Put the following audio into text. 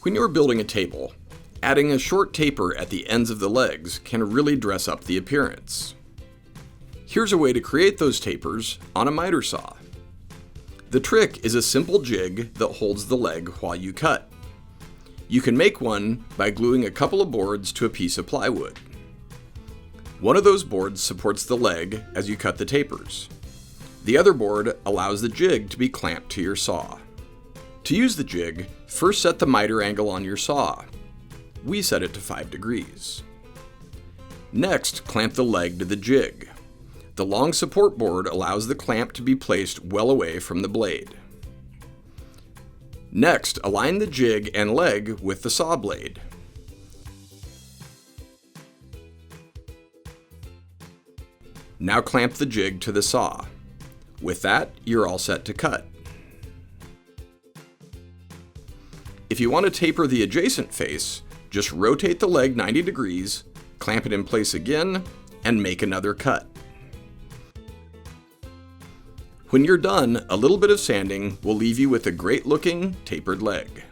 When you're building a table, adding a short taper at the ends of the legs can really dress up the appearance. Here's a way to create those tapers on a miter saw. The trick is a simple jig that holds the leg while you cut. You can make one by gluing a couple of boards to a piece of plywood. One of those boards supports the leg as you cut the tapers. The other board allows the jig to be clamped to your saw. To use the jig, first set the miter angle on your saw. We set it to 5 degrees. Next, clamp the leg to the jig. The long support board allows the clamp to be placed well away from the blade. Next, align the jig and leg with the saw blade. Now clamp the jig to the saw. With that, you're all set to cut. If you want to taper the adjacent face, just rotate the leg 90 degrees, clamp it in place again, and make another cut. When you're done, a little bit of sanding will leave you with a great-looking tapered leg.